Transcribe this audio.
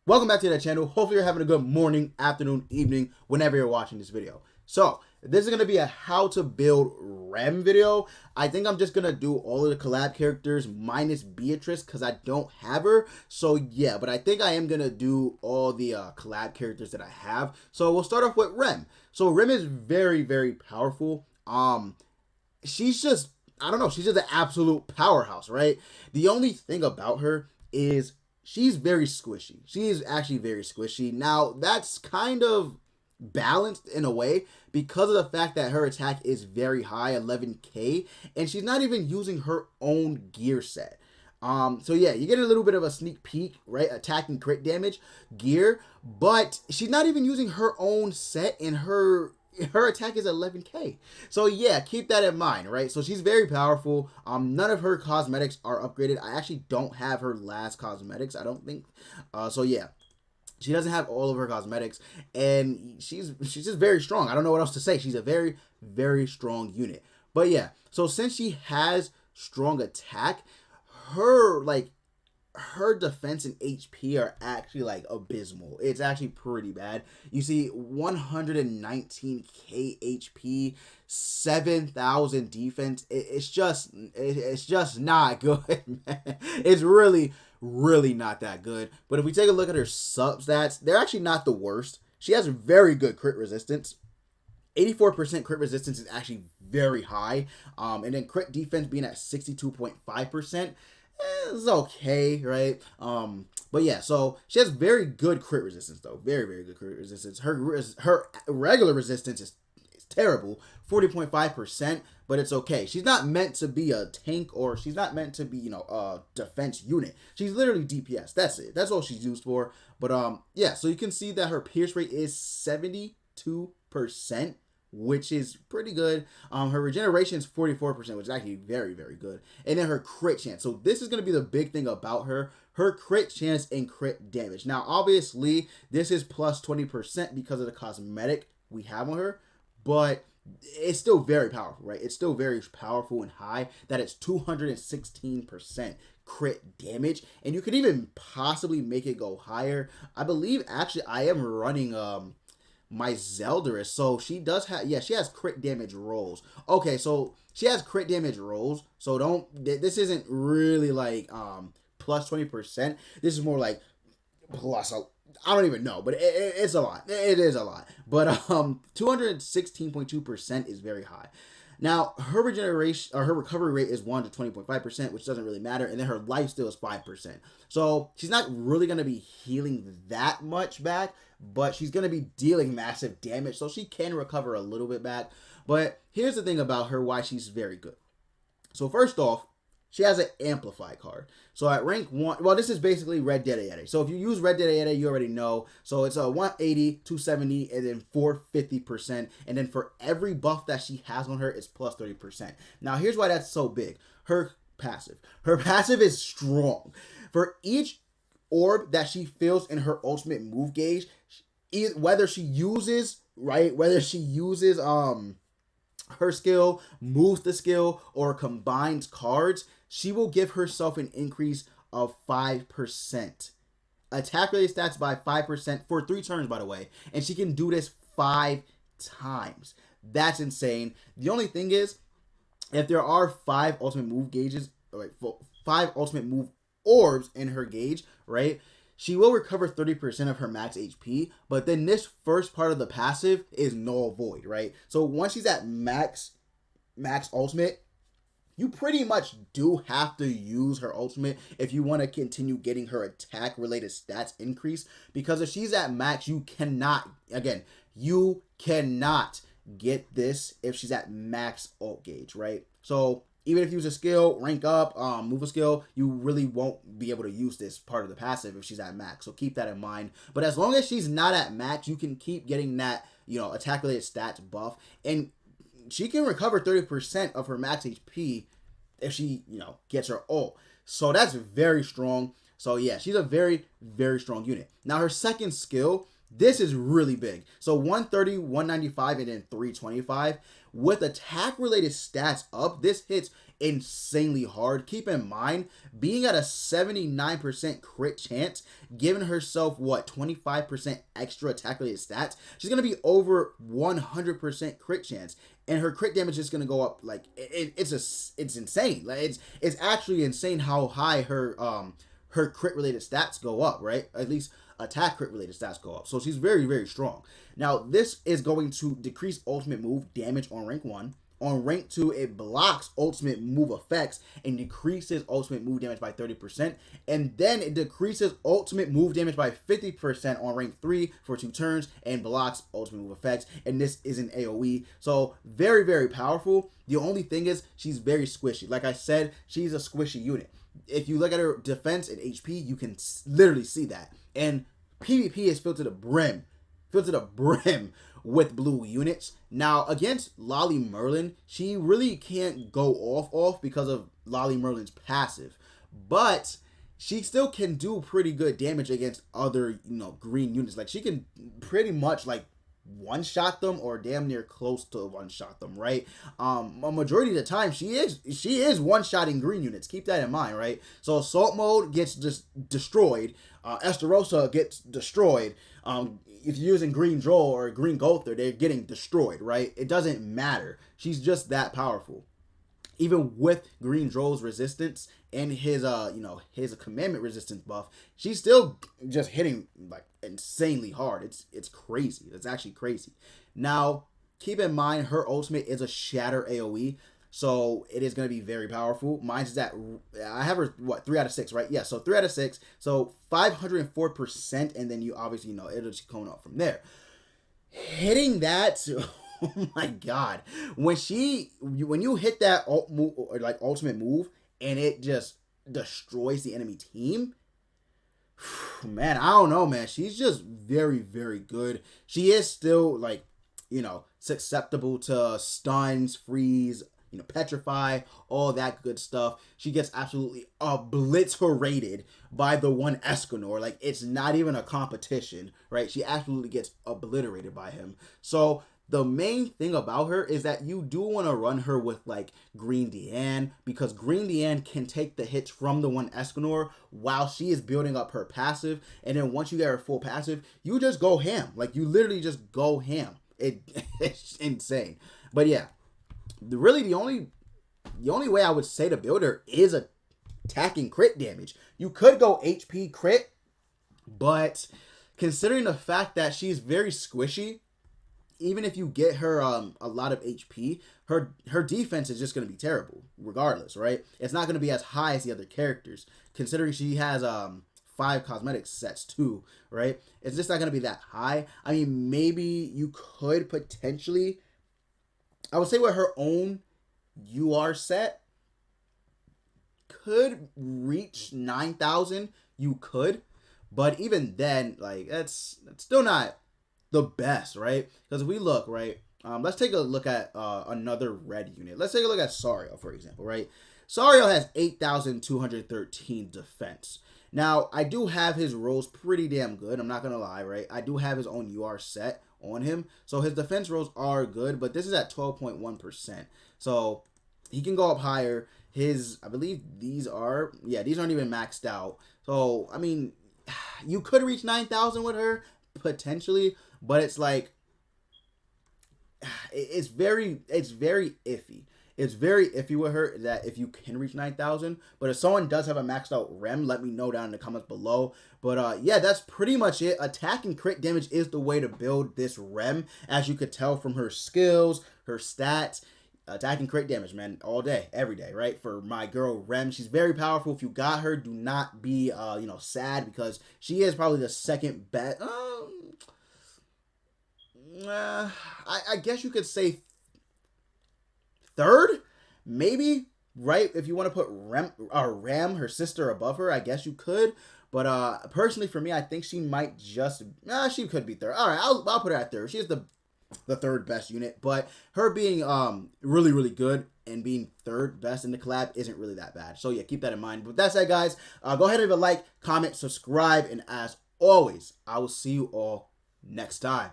Welcome back to the channel. Hopefully you're having a good morning, afternoon, evening, whenever you're watching this video. So this is going to be a how to build REM video. I think I'm just going to do all of the collab characters minus Beatrice because I don't have her. So yeah, but I think I am going to do all the collab characters that I have. So we'll start off with REM. So REM is very, very powerful. She's just, I don't know, she's just an absolute powerhouse, right? The only thing about her is she's very squishy. She is actually very squishy. Now, that's kind of balanced in a way because of the fact that her attack is very high, 11k, and she's not even using her own gear set. So yeah, you get a little bit of a sneak peek, right? Attack and crit damage gear, but she's not even using her own set, and her attack is 11k. So yeah, keep that in mind, right? So she's very powerful. None of her cosmetics are upgraded. I actually don't have her last cosmetics, I don't think. So yeah, she doesn't have all of her cosmetics, and she's just very strong. I don't know what else to say. She's a very, very strong unit. But yeah, so since she has strong attack, her defense and HP are actually like abysmal. It's actually pretty bad. You see 119k HP, 7,000 defense. It's just not good, man. It's really not that good. But if we take a look at her substats, they're actually not the worst. She has very good crit resistance. 84% crit resistance is actually very high. And then crit defense being at 62.5%. It's okay, right? But yeah, so she has very good crit resistance though. Very, very good crit resistance. Her regular resistance is terrible, 40.5%, but it's okay. She's not meant to be a tank, or she's not meant to be, you know, a defense unit. She's literally DPS. That's it. That's all she's used for. But yeah, so you can see that her pierce rate is 72%, which is pretty good. Her regeneration is 44%, which is actually very, very good. And then her crit chance. So this is going to be the big thing about her. Her crit chance and crit damage. Now, obviously, this is plus 20% because of the cosmetic we have on her, but it's still very powerful, right? It's still very powerful and high. That it's 216% crit damage. And you could even possibly make it go higher. I believe, actually, I am running my Zeldarus, so she does have, yeah, she has crit damage rolls. Okay, so she has crit damage rolls, so this isn't really like plus 20%. This is more like plus, I don't even know, but it's a lot. It is a lot. But 216.2% is very high. Now, her regeneration, or her recovery rate is 1 to 20.5%, which doesn't really matter. And then her life steal is 5%. So she's not really going to be healing that much back, but she's going to be dealing massive damage. So she can recover a little bit back. But here's the thing about her, why she's very good. So first off, she has an Amplify card. So at rank 1, well, this is basically Red Dead Ayete. So if you use Red Dead Ayete, you already know. So it's a 180, 270, and then 450%. And then for every buff that she has on her, it's plus 30%. Now, here's why that's so big. Her passive. Her passive is strong. For each orb that she fills in her ultimate move gauge, whether she uses, her skill, moves the skill, or combines cards, she will give herself an increase of 5%. Attack related stats by 5% for 3 turns, by the way. And she can do this 5 times. That's insane. The only thing is, if there are 5 ultimate move gauges, like 5 ultimate move orbs in her gauge, right? She will recover 30% of her max HP, but then this first part of the passive is null void, right? So once she's at max ultimate, you pretty much do have to use her ultimate if you want to continue getting her attack related stats increase, because if she's at max, you cannot get this if she's at max ult gauge, right? So even if you use a skill, rank up, move a skill, you really won't be able to use this part of the passive if she's at max. So keep that in mind. But as long as she's not at max, you can keep getting that, you know, attack related stats buff. And she can recover 30% of her max HP if she, you know, gets her ult. So that's very strong. So yeah, she's a very, very strong unit. Now her second skill This is really big. So 130, 195, and then 325. With attack-related stats up, this hits insanely hard. Keep in mind, being at a 79% crit chance, giving herself, what, 25% extra attack-related stats, she's going to be over 100% crit chance. And her crit damage is going to go up, like, it's insane. Like, it's actually insane how high her crit-related stats go up, right? At least attack crit related stats go up. So she's very, very strong. Now, this is going to decrease ultimate move damage on rank 1. On rank 2, it blocks ultimate move effects and decreases ultimate move damage by 30%. And then it decreases ultimate move damage by 50% on rank 3 for 2 turns and blocks ultimate move effects. And this is an AoE. So very, very powerful. The only thing is she's very squishy. Like I said, she's a squishy unit. If you look at her defense and HP, you can literally see that. And PvP is filled to the brim with blue units. Now, against Lolly Merlin, she really can't go off because of Lolly Merlin's passive. But she still can do pretty good damage against other, green units. Like, she can pretty much, like, one-shot them or damn near close to one-shot them, right? A majority of the time, she is one-shotting green units. Keep that in mind, right? So Assault Mode gets just destroyed. Estarossa gets destroyed. If you're using Green Droll or Green Gother, they're getting destroyed, right? It doesn't matter. She's just that powerful. Even with Green Droll's resistance and his commandment resistance buff, she's still just hitting like insanely hard. It's crazy. It's actually crazy. Now, keep in mind her ultimate is a shatter AoE, so it is going to be very powerful. Mine's is at, I have her, 3 out of 6, right? Yeah, so 3 out of 6, so 504%, and then you obviously, it'll just come up from there. Hitting that, oh my god, when you hit that ultimate move and it just destroys the enemy team, man, I don't know, man. She's just very, very good. She is still susceptible to stuns, freeze, petrify, all that good stuff. She gets absolutely obliterated by the one Escanor. Like, it's not even a competition, right? She absolutely gets obliterated by him. So the main thing about her is that you do want to run her with like Green Deanne, because Green Deanne can take the hits from the one Escanor while she is building up her passive. And then once you get her full passive, you just go ham. Like, you literally just go ham. It's insane. But yeah, really the only way I would say to build her is attacking crit damage. You could go HP crit, but considering the fact that she's very squishy, even if you get her a lot of HP, her defense is just going to be terrible regardless, right? It's not going to be as high as the other characters, considering she has 5 cosmetic sets too, right? It's just not going to be that high. I mean, maybe you could potentially, I would say with her own UR set, could reach 9,000. You could, but even then, like, that's still not the best, right? Because if we look, right, let's take a look at another red unit. Let's take a look at Sario, for example, right? Sario has 8,213 defense. Now, I do have his rolls pretty damn good. I'm not going to lie, right? I do have his own UR set on him. So his defense rolls are good, but this is at 12.1%. So he can go up higher. I believe these aren't even maxed out. So, I mean, you could reach 9,000 with her, potentially, but it's like, it's very iffy. It's very iffy with her that if you can reach 9,000. But if someone does have a maxed out REM, let me know down in the comments below. But yeah, that's pretty much it. Attack and crit damage is the way to build this REM. As you could tell from her skills, her stats. Attack and crit damage, man, all day, every day, right? For my girl REM, she's very powerful. If you got her, do not be, sad, because she is probably the second best. I guess you could say third, maybe, right? If you want to put Ram, her sister, above her, I guess you could. But personally, for me, I think she might just, she could be third. All right, I'll put her at third. She's the third best unit, but her being really, really good and being third best in the collab isn't really that bad. So yeah, keep that in mind. But with that said, guys, go ahead and leave a like, comment, subscribe, and as always, I will see you all next time.